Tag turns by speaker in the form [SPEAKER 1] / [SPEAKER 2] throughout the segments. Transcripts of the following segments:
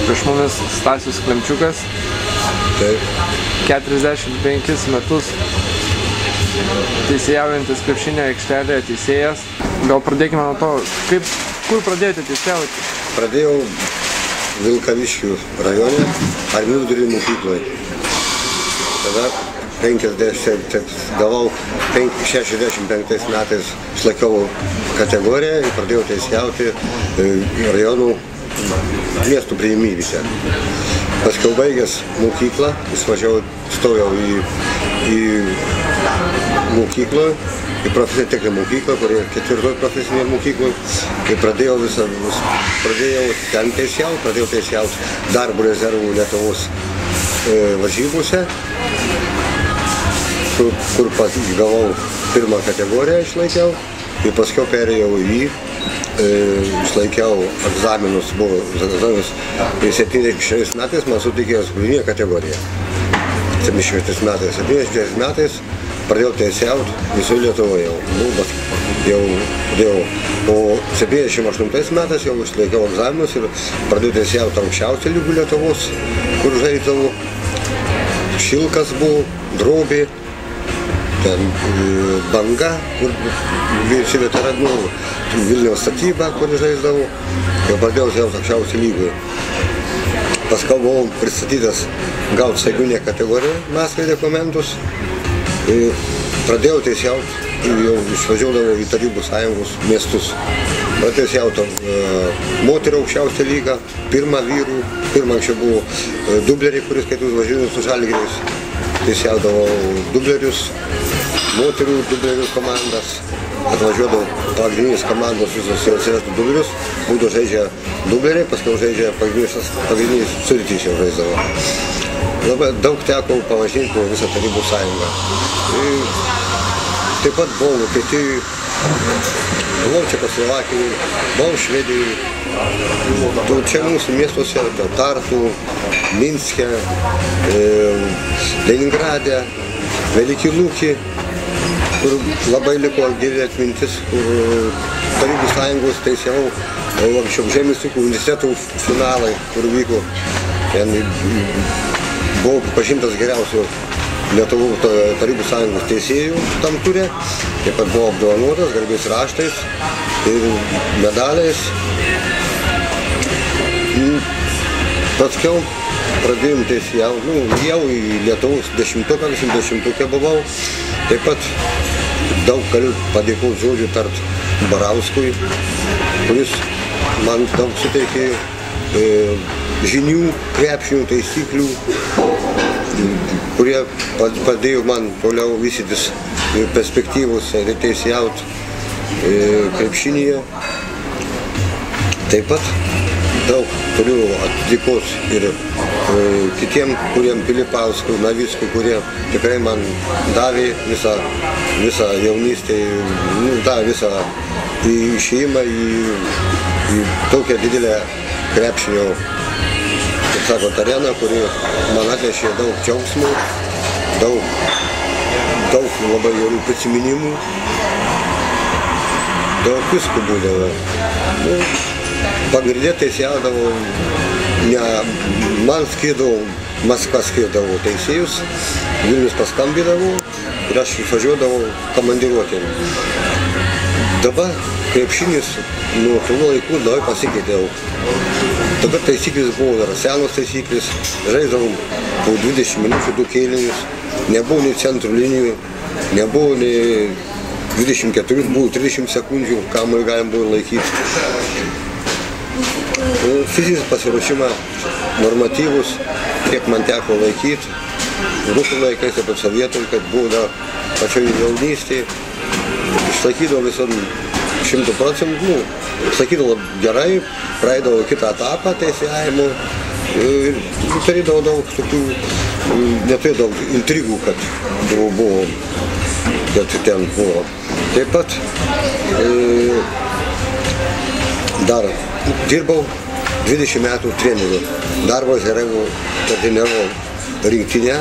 [SPEAKER 1] Prieš mumis Stasius Klemčiukas.
[SPEAKER 2] Taip.
[SPEAKER 1] 45 metus teisėjaujantis krepšinio aikštelėje teisėjas. Gal pradėkime nuo to, kur pradėjote teisėjauti?
[SPEAKER 2] Pradėjau Vilkaviškių rajone, Armių vidurinėj mokykloje. Tada 50, gavau 65 metais išlaikiau kategoriją ir pradėjau teisėjauti rajonų miestų priimybėse. Paskiau baigęs mokyklą, stojau į mokyklą, į profesinę techninę mokyklą, kuri 4 profesinėje mokykloje. Ir pradėjau ten teisėjauti, pradėjau teisėjauti darbo rezervų Lietuvos varžybose, kur gavau pirmą kategoriją išlaikiau ir paskiau perėjau išlaikiau egzaminus, buvo egzaminas ir 76 metais man sutikėjo pagrindinę kategoriją. 76 metais pradėjau teisėjauti visoje Lietuvoje jau. O 78 metais jau išlaikiau egzaminus ir pradėjau teisėjauti aukščiausią lygų Lietuvos, kur žaisdavau. Šilkas buvo, Drobė, Banga, kur visi veteranų, Vilniaus statyba, kur žaisdavau. Jau pradėjau teisėjauti aukščiausią lygą. Paskui buvau pristatytas gauti sąjunginę kategoriją, Maskvai dokumentus. Pradėjau teisėjauti, jau išvažiuodavau į Tarybų sąjungos miestus. Pradėjau teisėjauti moterų aukščiausią lygą, pirmą vyrų, anksčiau buvo dubleriai, kuris kaip jūs važiuodavo su Žalgiriais. Teisėjaudavau dublerius, moterų dublerių komandas. Atvažiuodavau pagrindinės komandos visos jau atsirastų dublerius, būdavo žaidžia dubleriai, paskiau žaidžia pagrindinės sudėtys jau žaisdavo. Labai daug teko pavažinti po visą Tarybų sąjungą. Taip pat buvau Vokietijoje, buvau Čekoslovakijoje, buvau Švedijoje. Čia mūsų miestuose, Tartu, Minske, Leningrade, Veliki Luki, kur labai liko gili atmintis, kur Tarybų sąjungos teisėjau, anksčiau Žemės ūkio universitetų finalai, kur vyko. Buvau pažintas geriausių Lietuvos Tarybų sąjungos teisėjų tam ture. Taip pat buvau apdovanotas garbės raštais ir medaliais. Paskiau pradėjom teisėjauti, jau į Lietuvos 10-kę buvau. Taip pat daug galiu padėkoti žodžių tart Barauskui, kuris man daug suteikė žinių, krepšinių taisyklių, kurie padėjo man toliau vystytis perspektyvos teisėjauti krepšinyje. Taip pat daug turiu atlikos ir kitiem, kuriem Pilipauskui, Navickui, kurie tikrai man davė visą jaunystę, davė visą išėjimą į tokią didelę krepšinio, kaip sako, areną, kuri man atnešė daug džiaugsmų, daug labai gerų prisiminimų, daug visko būdavo. Pagrindė teisėjaudavau, ne man skirdavau, Maskva skirdavau teisėjus, Vilnius paskambindavau ir aš išvažiuodavau komandiruotėm. Dabar krepšinis nuo tų laikų labai pasikeitė. Dabar taisyklės buvo dar senos taisyklės, žaisdavau po 20 minučių 2 kėlinius, nebuvo nei centrų linijų, nebuvo nei 24, buvo 30 sekundžių, kamuolį galim buvo laikyti. Fizinis pasiruošimą, normatyvus, kiek man teko laikyti, rusų laikais, taip pat sovietų, kad buvo dar pačioj jaunystėje, išlaikydavau visam 100%, išlaikydavau gerai, praeidavau kitą etapą teisėjavimo ir turėdavau daug tokių, neturėdavau intrigų, kad buvo, kad ten buvo. Taip pat dar dirbau 20 metų treneriu. Darbo treniravau rinktinę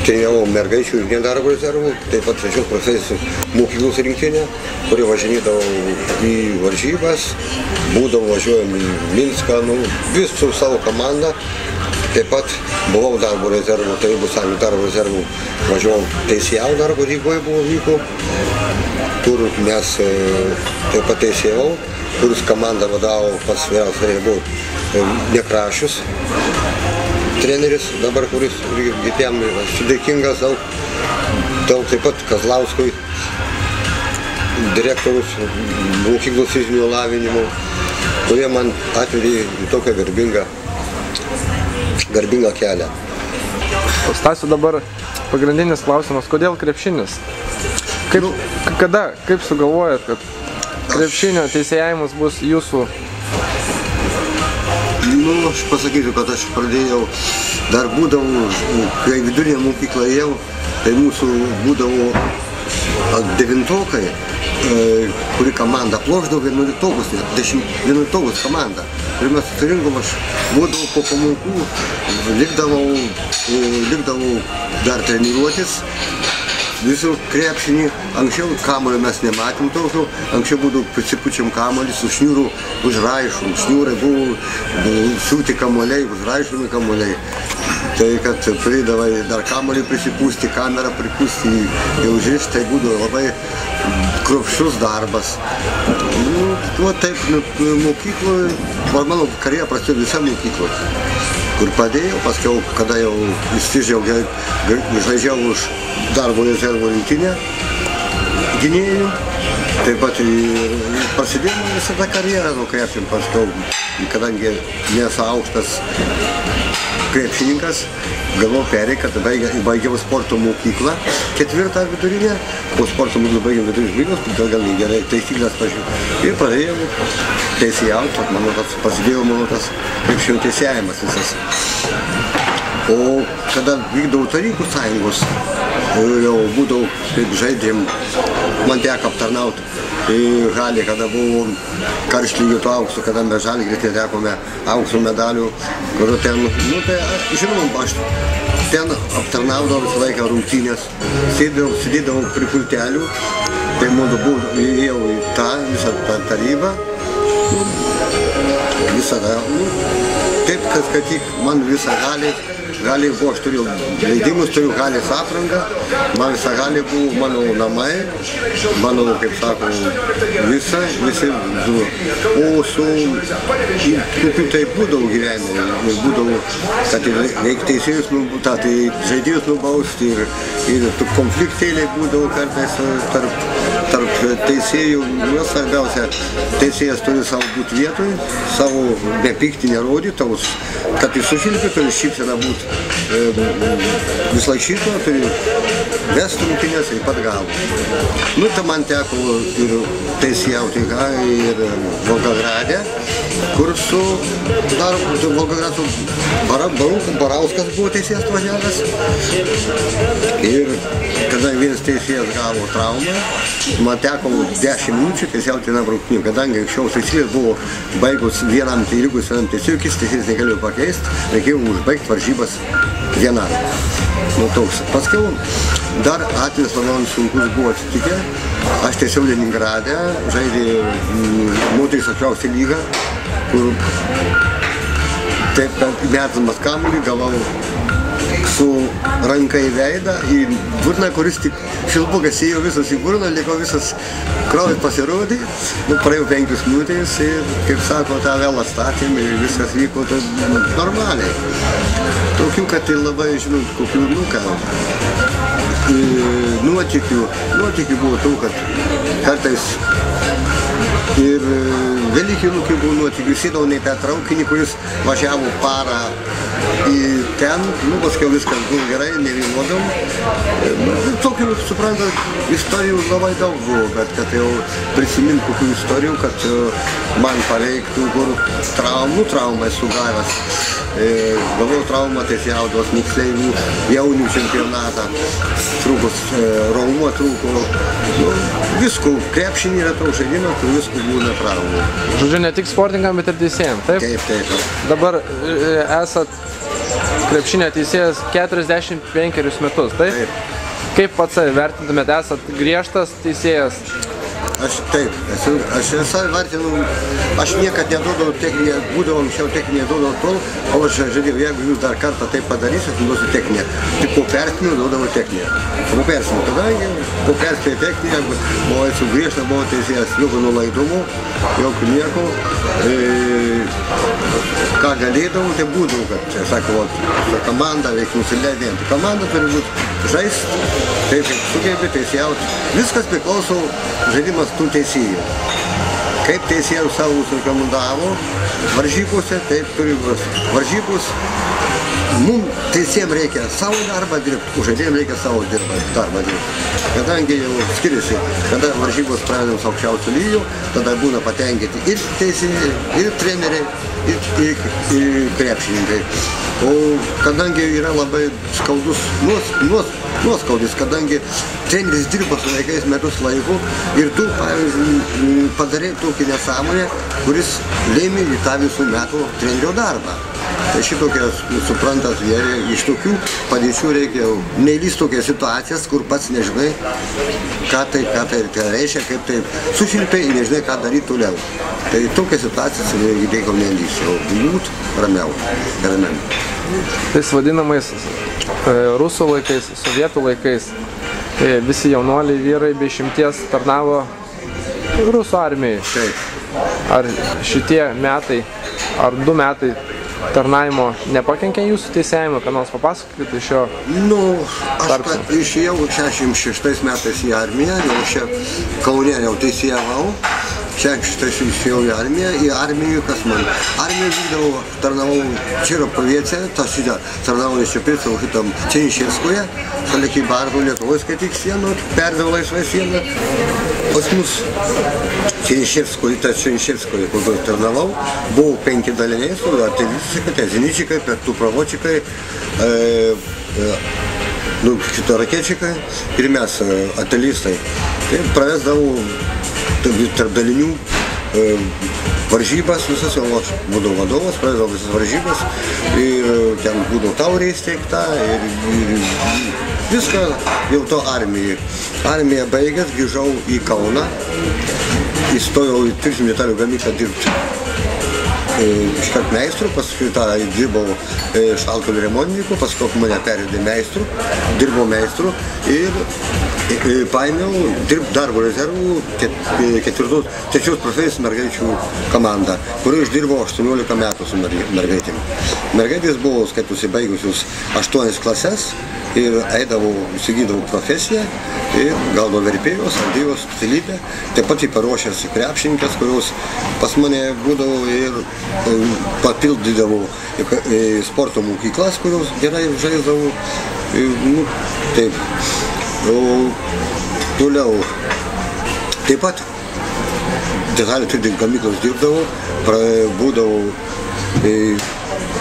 [SPEAKER 2] Trenirau mergaičių ir darbo rezervų, taip pat 6 profesijos mokyklos rinktinę, kuri važinėdavo į varžybas, būdavo važiuojam į Minską, visų savo komandą. Taip pat buvau darbo rezervų, Tarybų sąjungų darbo rezervų, važiuojam teisėjau darbo Rygoje vyko, kur mes taip pat teisėjau, kuris komandą vadavo pats vyriausias buvo Nekrašius. Treneris dabar, kuris kitiem sudėkingas daug taip pat Kazlauskui, direktorius mokyklos fizinio lavinimo, kurie man atvedė į tokią garbingą kelią.
[SPEAKER 1] Stasiu, dabar pagrindinis klausimas, kodėl krepšinis? Kaip sugalvojat, kad krepšinio teisėjavimas bus jūsų?
[SPEAKER 2] Aš pasakysiu, kad aš pradėjau, dar būdavau, kai vidurinė mokykla ėjau, tai mūsų būdavo 9-okai, kuri komanda plošdavo 11-okus, 11-okus komanda. Ir mes susirinkom, aš būdavau po pamokų, likdavau dar treniruotis. Visų krepšinį, anksčiau kamuolio mes nematėm tokio, anksčiau būdavo prisipučiam kamuolį su šniūru užraišom, šniūrai buvo siūti kamuoliai, užraišomi kamuoliai. Tai kad turėdavai dar kamuolį prisipūsti, kamerą pripūsti, jau žiūrėti, tai būdavo labai kruopštus darbas. Taip, mokykloje, mano karjera prasidėjo visa mokykloje, kur padėjau, paskiau, kada jau įsižiau, žaidžiau už darbo rezervo rinktinę gynėjų, taip pat prasidėjo visą tą karjerą nuo krepšinio, paskiau, kadangi nesu aukštas krepšininkas, galvojau perėti, kad baigiau sporto mokyklą, 4 vidurinę, po sporto mokyklą baigiau vidurinės lygos, todėl gal gerai taisyklės pažiūrėjau. Ir pradėjau teisėjauti, prasidėjo mano tas krepšinio teisėjavimas visas. O kada vykdavau Tarybų sąjungos, jau būdavau, kaip žaidėm, man teko aptarnauti halį, kada buvo karštlygių aukso, kada mes Žalgiryje tekome aukso medalių, kur ten, tai žinoma, aš ten aptarnaudavau visą laiką rungtynės, sėdėdavau prie pultelių, tai ėjau į tą visą tarybą, visą tą, taip, kad tik man visą halį buvo, aš turėjau leidimus, turėjau halės aprangą, man visą halį buvo mano namai, mano, kaip sako, visi buvo. O su kokiu tai būdavo gyvenime, būdavo, kad reikia teisėjus, tai žaidėjus nubausti ir konfliktėliai būdavo kartais tarp teisėjų. Svarbiausia, teisėjas turi savo būti vietoj, savo nepykti nerodyti, kad jis sušilpė, turi šypseną būti visą šito, turi vesti rungtynes ir pat galo. Tai man teko ir teisėjauti ir Volgograde, kur su Volgogradu Barauskas buvo teisėjas atvažiavęs. Ir kada vienas teisėjas gavo traumą, man teko 10 minučių teisėjauti vienam rungtynių, kadangi anksčiau taisyklės buvo baigus vienam teisėjui, kis teisėjas negalėjo pakeisti, reikėjo užbaigti varžybas vienam. Paskiau dar atvejis man sunkus buvo atsitikę, aš tiesiog Leningrade žaidė moterys aukščiausią lygą, kur taip metamas kamuolį gavau su ranka į veidą, į burną, kuris tik šilpukas ėjo visas į burną, liko visas kraujas pasirodė, praėjau 5 minutės ir, kaip sako, tą vėl atstatėm ir viskas vyko normaliai. Tokių, kad tai labai, žinot, kokių, nuotykių buvo to, kad kartais ir Velykinų, kai buvo nuotykių, sėdau ne tą traukinį, kuris važiavo parą į ten, paskiau viskas buvo gerai, nevėluodam. Tokių, suprantat, istorijų labai daug buvo, bet kad jau prisimint kokių istorijų, kad man paveiktų, kur traumą esu gavęs. Gavau traumą, teisėjaudamas moksleivių jaunių čempionatą, trūkus raumo, trūko, visko, krepšinį yra tau žaidimą, kur visko būna traumų.
[SPEAKER 1] Žodžiu, ne tik sportininkam, bet ir teisėjams, taip?
[SPEAKER 2] Taip.
[SPEAKER 1] Dabar esat krepšinio teisėjas 45 metus, taip?
[SPEAKER 2] Taip.
[SPEAKER 1] Kaip pats vertintumėte, esat griežtas teisėjas?
[SPEAKER 2] Taip, aš visai vertinu, aš niekad neduodavau techninę, būdavo anksčiau techninę duodavau tol, o aš žadėjau, jeigu jūs dar kartą taip padarysit, duosiu techninę. Tik po perspėjimo duodavau techninę. Po perspėjimo, kadangi po perspėjo techninę, buvo esu griežtas, buvo teisėjas, jokių nulaidumų, jokių nieko. Ką galėdavau, tai būdavau, kad čia, sakau, komanda veiks nusileidėjant. Komanda turi būti žaisti, taip kaip sugebė teisėjauti. Viskas priklauso žaidimas tų teisėjų. Kaip teisėjų savo rekomendavo varžybose, taip turi varžybos. Mums teisėjams reikia savo darbą dirbti, o žaidėjams reikia savo darbą dirbti. Kadangi jau skiriasi, kada varžybos pradedamos aukščiausių lygių, tada būna patenkinti ir teisėjai, ir treneriai, ir krepšininkai. O kadangi yra labai skaudus nuoskaudis, kadangi treneris dirba su vaikais metus laiko ir tu, pavyzdžiui, padarė tokį nesąmonę, kuris lėmė į tą visų metų trenerio darbą. Tai šitokias, suprantat, iš tokių padėčių reikia neįlysti tokias situacijas, kur pats nežinai, ką tai reiškia, kaip tai sušilpai ir nežinai, ką daryti toliau. Tai tokias situacijas reikia neįlysti, o būt ramiau.
[SPEAKER 1] Tais vadinamais rusų laikais, sovietų laikais, visi jaunuoliai vyrai be išimties tarnavo rusų armijai.
[SPEAKER 2] Taip.
[SPEAKER 1] Ar šitie metai, ar 2 metai tarnavimo nepakenkė jūsų teisėjimą, ką nors papasakokite iš šio tarpsnio?
[SPEAKER 2] Aš išėjau 66 metais į armiją, jau čia Kaune jau teisėjavau. 66 išėjau į armiją, kas man? Armiją vykdavau, tarnavau Čiropoviece, tarnavau nešipircau šitam Čeniševskoje, šalia Kybartų Lietuvos, kai tik sienų, perdavau laisvą sieną. Pas mus Čeniševskoje, kur tarnavau, buvo 5 daliniai, artilistai, zeničikai, pertupravočikai, raketčikai ir mes, artilistai. Pravesdavau tarp dalinių varžybas visas, jau aš būdavau vadovas, pradėjau visas varžybas ir ten būdavo taurė įsteigta ir viską jau to armijai. Armiją baigęs, grįžau į Kauną, įstojau į tvirtinių metalių gamyklą dirbti iškart meistru, paskui dirbau šaltkalvių remontininku, paskui mane pervedė meistru, dirbau meistru ir paėmiau dirbti darbo rezervų 3 profesinės mergaičių komandą, kuri išdirbo 18 metų su mergaitėm. Mergaitės buvo skaitusi baigusius 8 klases ir eidavau, įsigydavau profesiją ir gaudavau verpėjos, andijos specialybę, taip pat paruošęs krepšininkės, kurios pas mane būdavo ir papildydavau sporto mokyklas, kurios gerai žaisdavau. Taip. O toliau, taip pat detalių tvirtinimo gamyklos dirbdavau, būdavau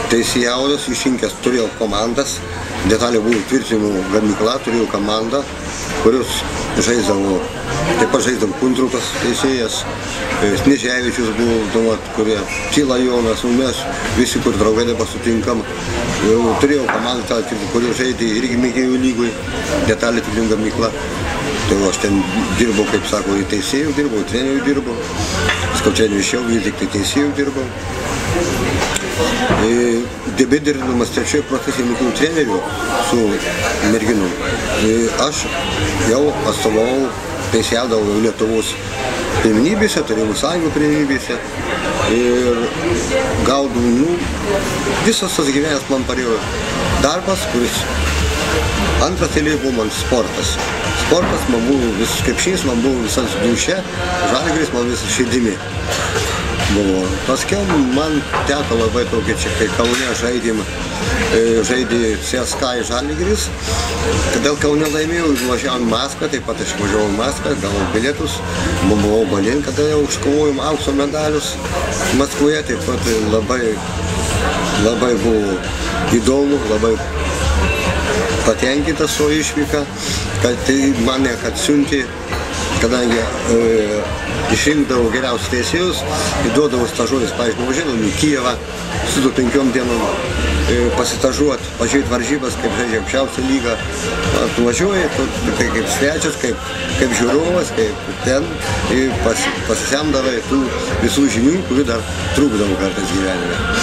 [SPEAKER 2] teisėjaudas, išrinkęs, turėjau komandas, detalių buvo tvirtinimo gamykla, turėjau komandą, kurios žaisdavo, taip pat žaisdavo Kuntrukas teisėjas, Sneževičius buvo, kurie Tyla Jonas, mes visi, kur draugai dabar sutinkam. Turėjau komandą, kurie žaidė irgi mėgėjų lygui, detalių tvirtinimo gamykla. Tai aš ten dirbau, kaip sako, į teisėjų dirbau, trenerių dirbau, skaučiai išėjau, vis tik tai teisėjų dirbau. Debėdirdamas 3 profesinių mokyklų trenerių su merginom, aš jau atstovavau, teisėjaudavau Lietuvos pirmenybėse, Tarybų sąjungų pirmenybėse ir gaudavau, visas tas gyvenęs man parėjo darbas, kuris antras eilėje buvo man sportas. Sportas man buvo visas krepšinis, man buvo visas duše, žalgiris man visas širdimi buvo. Paskiau man teko labai tokia čia, kai Kaune žaidė CSKA į Žalgiris. Dėl Kaune laimėjau, važiavom į Maskvą, taip pat aš važiavau į Maskvą, gavau bilietus, buvau Balin, kada jau iškovojom aukso medalius Maskvoje, taip pat labai buvo įdomu, labai patenkintas su išvyka, kad tai mane siuntė, kadangi išrinkdavau geriausius teisėjus, įduodavau stažuotis, pavyzdžiui, važiavom į Kijevą su 5 dienom pasitažuot, pažiūrėti varžybas, kaip žaidžia aukščiausią lygą. Tu važiuoji, tu tai kaip svečias, kaip žiūrovas, kaip ten pasisemdavai tų visų žinių, kurių dar trūkdavo kartais gyvenime.